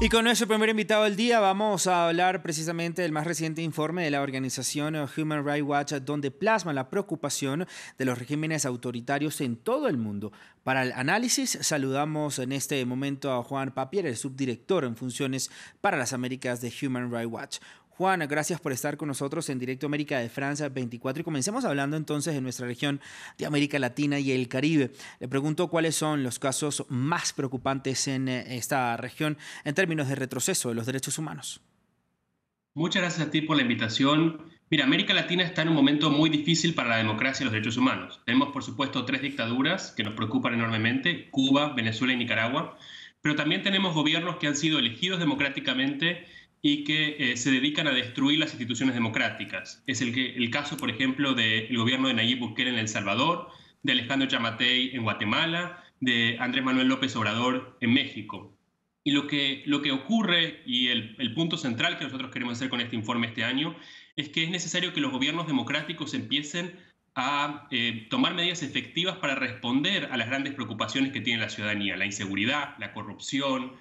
Y con nuestro primer invitado del día vamos a hablar precisamente del más reciente informe de la organización Human Rights Watch, donde plasma la preocupación de los regímenes autoritarios en todo el mundo. Para el análisis saludamos en este momento a Juan Papier, el subdirector en funciones para las Américas de Human Rights Watch. Juan, gracias por estar con nosotros en Directo América de Francia 24 y comencemos hablando entonces de nuestra región de América Latina y el Caribe. Le pregunto cuáles son los casos más preocupantes en esta región en términos de retroceso de los derechos humanos. Muchas gracias a ti por la invitación. Mira, América Latina está en un momento muy difícil para la democracia y los derechos humanos. Tenemos, por supuesto, tres dictaduras que nos preocupan enormemente: Cuba, Venezuela y Nicaragua. Pero también tenemos gobiernos que han sido elegidos democráticamente y que se dedican a destruir las instituciones democráticas. Es el caso, por ejemplo, del gobierno de Nayib Bukele en El Salvador, de Alejandro Yamatei en Guatemala, de Andrés Manuel López Obrador en México. Y lo que ocurre, y el punto central que nosotros queremos hacer con este informe este año, es que es necesario que los gobiernos democráticos empiecen a tomar medidas efectivas para responder a las grandes preocupaciones que tiene la ciudadanía: la inseguridad, la corrupción,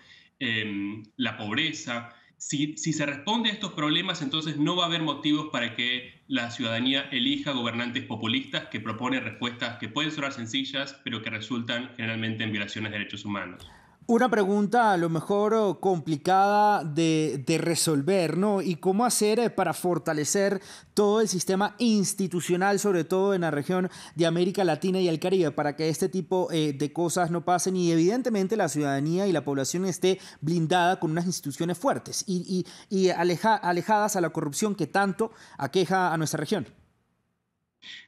la pobreza. Si se responde a estos problemas, entonces no va a haber motivos para que la ciudadanía elija gobernantes populistas que proponen respuestas que pueden sonar sencillas, pero que resultan generalmente en violaciones de derechos humanos. Una pregunta a lo mejor complicada de resolver, ¿no? ¿Y cómo hacer para fortalecer todo el sistema institucional, sobre todo en la región de América Latina y el Caribe, para que este tipo de cosas no pasen y evidentemente la ciudadanía y la población esté blindada con unas instituciones fuertes y alejadas a la corrupción que tanto aqueja a nuestra región?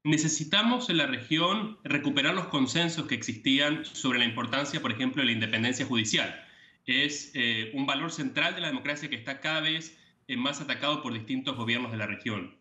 Necesitamos en la región recuperar los consensos que existían sobre la importancia, por ejemplo, de la independencia judicial. Es un valor central de la democracia que está cada vez más atacado por distintos gobiernos de la región.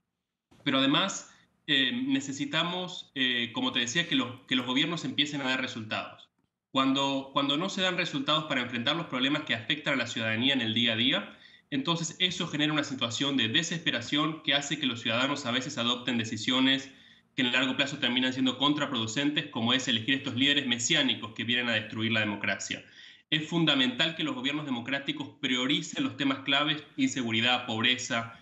Pero además necesitamos, como te decía, que los gobiernos empiecen a dar resultados. Cuando no se dan resultados para enfrentar los problemas que afectan a la ciudadanía en el día a día, entonces eso genera una situación de desesperación que hace que los ciudadanos a veces adopten decisiones que en el largo plazo terminan siendo contraproducentes, como es elegir estos líderes mesiánicos que vienen a destruir la democracia. Es fundamental que los gobiernos democráticos prioricen los temas claves: inseguridad, pobreza,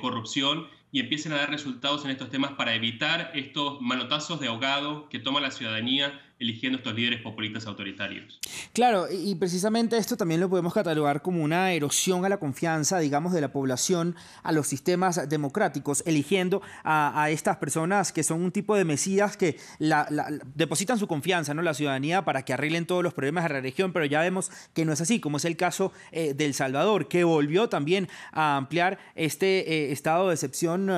corrupción, y empiecen a dar resultados en estos temas para evitar estos manotazos de ahogado que toma la ciudadanía eligiendo estos líderes populistas autoritarios. Claro, y precisamente esto también lo podemos catalogar como una erosión a la confianza, digamos, de la población a los sistemas democráticos, eligiendo a estas personas que son un tipo de mesías que depositan su confianza, ¿no?, la ciudadanía para que arreglen todos los problemas de la región, pero ya vemos que no es así, como es el caso de El Salvador, que volvió también a ampliar este estado de excepción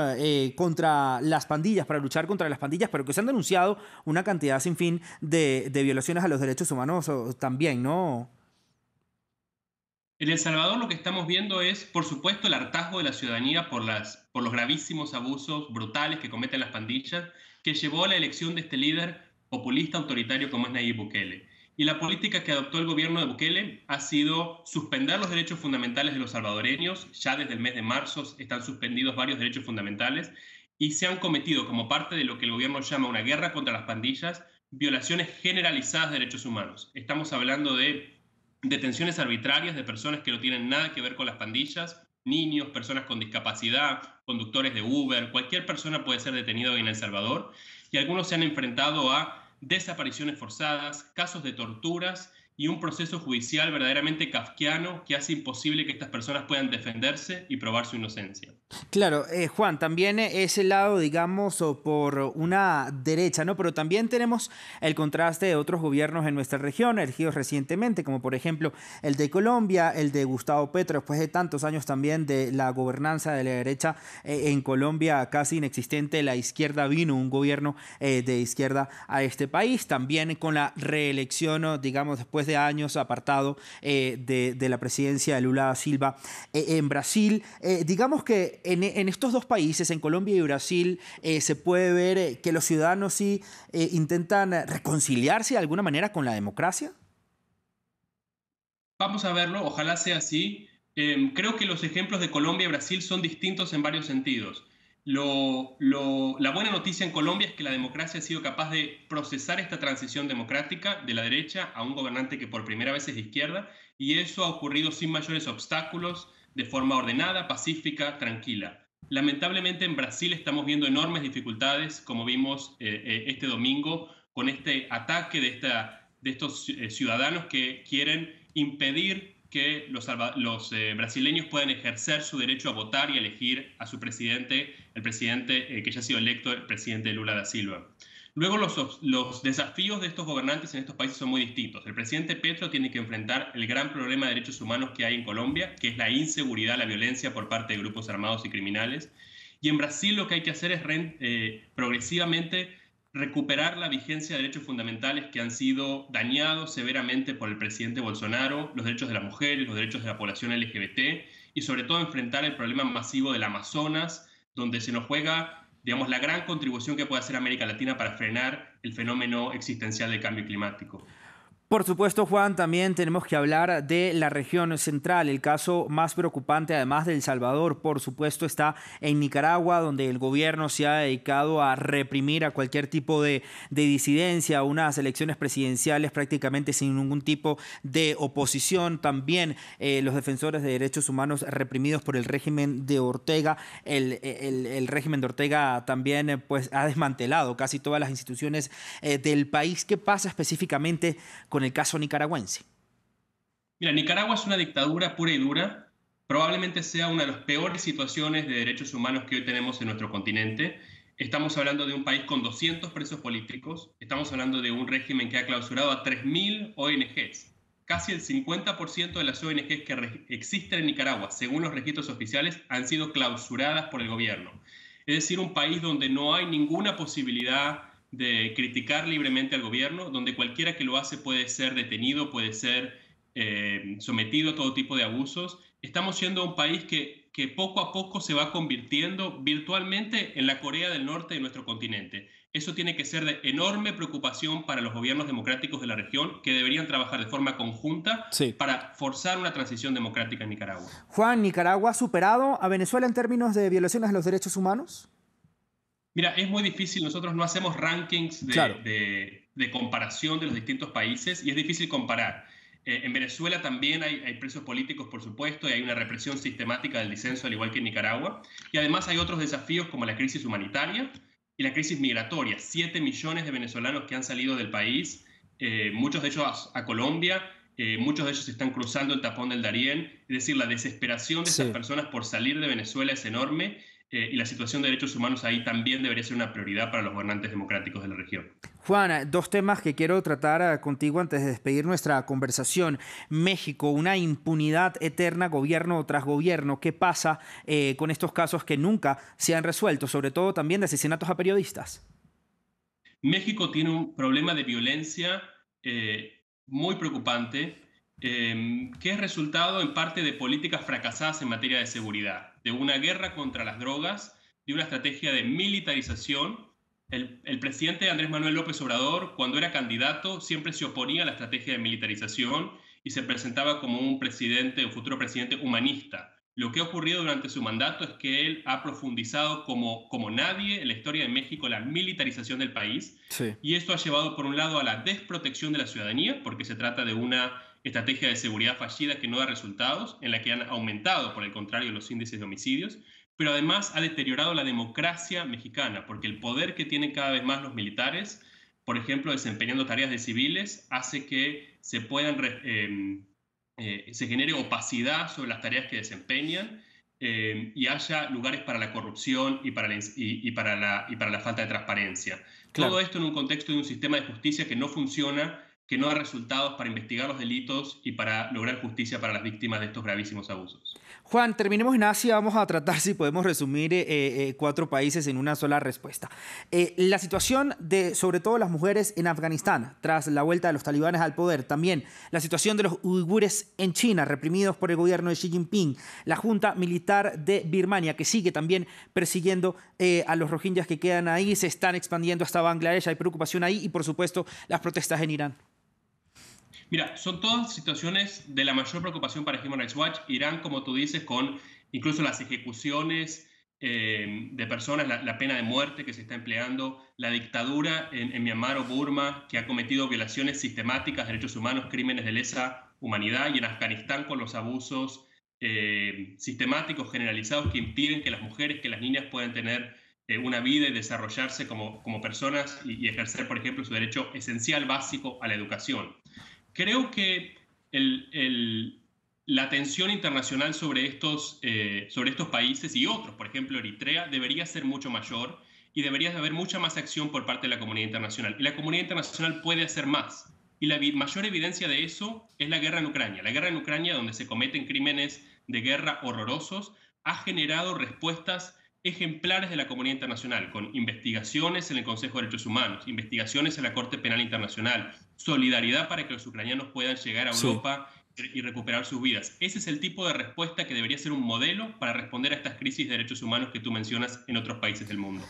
contra las pandillas, para luchar contra las pandillas, pero que se han denunciado una cantidad sin fin de violaciones a los derechos humanos también, ¿no? En El Salvador lo que estamos viendo es, por supuesto, el hartazgo de la ciudadanía por los gravísimos abusos brutales que cometen las pandillas, que llevó a la elección de este líder populista autoritario como es Nayib Bukele. Y la política que adoptó el gobierno de Bukele ha sido suspender los derechos fundamentales de los salvadoreños. Ya desde el mes de marzo están suspendidos varios derechos fundamentales y se han cometido, como parte de lo que el gobierno llama una guerra contra las pandillas, violaciones generalizadas de derechos humanos. Estamos hablando de detenciones arbitrarias de personas que no tienen nada que ver con las pandillas: niños, personas con discapacidad, conductores de Uber. Cualquier persona puede ser detenida en El Salvador, y algunos se han enfrentado a desapariciones forzadas, casos de torturas y un proceso judicial verdaderamente kafkiano que hace imposible que estas personas puedan defenderse y probar su inocencia. Claro, Juan, también ese lado, digamos, o por una derecha, ¿no? Pero también tenemos el contraste de otros gobiernos en nuestra región, elegidos recientemente, como por ejemplo el de Colombia, el de Gustavo Petro, después de tantos años también de la gobernanza de la derecha en Colombia, casi inexistente. La izquierda vino, un gobierno de izquierda a este país, también con la reelección, ¿no?, digamos, después de años apartado de la presidencia de Lula da Silva en Brasil. Digamos que en estos dos países, en Colombia y Brasil, se puede ver que los ciudadanos sí intentan reconciliarse de alguna manera con la democracia. Vamos a verlo, ojalá sea así. Creo que los ejemplos de Colombia y Brasil son distintos en varios sentidos. La buena noticia en Colombia es que la democracia ha sido capaz de procesar esta transición democrática de la derecha a un gobernante que por primera vez es de izquierda, y eso ha ocurrido sin mayores obstáculos, de forma ordenada, pacífica, tranquila. Lamentablemente en Brasil estamos viendo enormes dificultades, como vimos este domingo, con este ataque de estos ciudadanos que quieren impedir que los brasileños puedan ejercer su derecho a votar y elegir a su presidente, el presidente que ya ha sido electo, el presidente Lula da Silva. Luego los desafíos de estos gobernantes en estos países son muy distintos. El presidente Petro tiene que enfrentar el gran problema de derechos humanos que hay en Colombia, que es la inseguridad, la violencia por parte de grupos armados y criminales. Y en Brasil lo que hay que hacer es progresivamente recuperar la vigencia de derechos fundamentales que han sido dañados severamente por el presidente Bolsonaro, los derechos de las mujeres, los derechos de la población LGBT, y sobre todo enfrentar el problema masivo del Amazonas, donde se nos juega, digamos, la gran contribución que puede hacer América Latina para frenar el fenómeno existencial del cambio climático. Por supuesto, Juan, también tenemos que hablar de la región central. El caso más preocupante, además de El Salvador, por supuesto, está en Nicaragua, donde el gobierno se ha dedicado a reprimir a cualquier tipo de disidencia, unas elecciones presidenciales prácticamente sin ningún tipo de oposición. También los defensores de derechos humanos reprimidos por el régimen de Ortega. El régimen de Ortega también pues, ha desmantelado casi todas las instituciones del país. ¿Qué pasa específicamente con el caso nicaragüense? Mira, Nicaragua es una dictadura pura y dura. Probablemente sea una de las peores situaciones de derechos humanos que hoy tenemos en nuestro continente. Estamos hablando de un país con 200 presos políticos. Estamos hablando de un régimen que ha clausurado a 3.000 ONGs. Casi el 50% de las ONGs que existen en Nicaragua, según los registros oficiales, han sido clausuradas por el gobierno. Es decir, un país donde no hay ninguna posibilidad de criticar libremente al gobierno, donde cualquiera que lo hace puede ser detenido, puede ser sometido a todo tipo de abusos. Estamos siendo un país que poco a poco se va convirtiendo virtualmente en la Corea del Norte de nuestro continente. Eso tiene que ser de enorme preocupación para los gobiernos democráticos de la región, que deberían trabajar de forma conjunta para forzar una transición democrática en Nicaragua. Juan, ¿Nicaragua ha superado a Venezuela en términos de violaciones a los derechos humanos? Mira, es muy difícil, nosotros no hacemos rankings de comparación de los distintos países y es difícil comparar. En Venezuela también hay presos políticos, por supuesto, y hay una represión sistemática del disenso, al igual que en Nicaragua. Y además hay otros desafíos como la crisis humanitaria y la crisis migratoria. 7 millones de venezolanos que han salido del país, muchos de ellos a Colombia, muchos de ellos están cruzando el tapón del Darién. Es decir, la desesperación de estas personas por salir de Venezuela es enorme. Y la situación de derechos humanos ahí también debería ser una prioridad para los gobernantes democráticos de la región. Juan, dos temas que quiero tratar contigo antes de despedir nuestra conversación. México, una impunidad eterna, gobierno tras gobierno. ¿Qué pasa con estos casos que nunca se han resuelto, sobre todo también de asesinatos a periodistas? México tiene un problema de violencia muy preocupante, que es resultado en parte de políticas fracasadas en materia de seguridad, de una guerra contra las drogas, de una estrategia de militarización. El presidente Andrés Manuel López Obrador, cuando era candidato, siempre se oponía a la estrategia de militarización y se presentaba como un futuro presidente humanista. Lo que ha ocurrido durante su mandato es que él ha profundizado como nadie en la historia de México la militarización del país. Y esto ha llevado, por un lado, a la desprotección de la ciudadanía, porque se trata de una estrategia de seguridad fallida que no da resultados, en la que han aumentado, por el contrario, los índices de homicidios, pero además ha deteriorado la democracia mexicana, porque el poder que tienen cada vez más los militares, por ejemplo, desempeñando tareas de civiles, hace que se genere opacidad sobre las tareas que desempeñan y haya lugares para la corrupción y para la falta de transparencia. Claro. Todo esto en un contexto de un sistema de justicia que no funciona, que no da resultados para investigar los delitos y para lograr justicia para las víctimas de estos gravísimos abusos. Juan, terminemos en Asia. Vamos a tratar si podemos resumir 4 países en una sola respuesta. La situación de, sobre todo, las mujeres en Afganistán, tras la vuelta de los talibanes al poder. También la situación de los uigures en China, reprimidos por el gobierno de Xi Jinping. La junta militar de Birmania, que sigue también persiguiendo a los rohingyas que quedan ahí. Se están expandiendo hasta Bangladesh. Hay preocupación ahí. Y, por supuesto, las protestas en Irán. Mira, son todas situaciones de la mayor preocupación para Human Rights Watch. Irán, como tú dices, con incluso las ejecuciones de personas, la pena de muerte que se está empleando, la dictadura en Myanmar o Burma, que ha cometido violaciones sistemáticas de derechos humanos, crímenes de lesa humanidad, y en Afganistán con los abusos sistemáticos generalizados que impiden que las mujeres, que las niñas puedan tener una vida y desarrollarse como personas y ejercer, por ejemplo, su derecho esencial básico a la educación. Creo que el, la atención internacional sobre estos países y otros, por ejemplo Eritrea, debería ser mucho mayor y debería haber mucha más acción por parte de la comunidad internacional. Y la comunidad internacional puede hacer más. Y la mayor evidencia de eso es la guerra en Ucrania. La guerra en Ucrania, donde se cometen crímenes de guerra horrorosos, ha generado respuestas ejemplares de la comunidad internacional, con investigaciones en el Consejo de Derechos Humanos, investigaciones en la Corte Penal Internacional, solidaridad para que los ucranianos puedan llegar a Sí. Europa y recuperar sus vidas. Ese es el tipo de respuesta que debería ser un modelo para responder a estas crisis de derechos humanos que tú mencionas en otros países del mundo.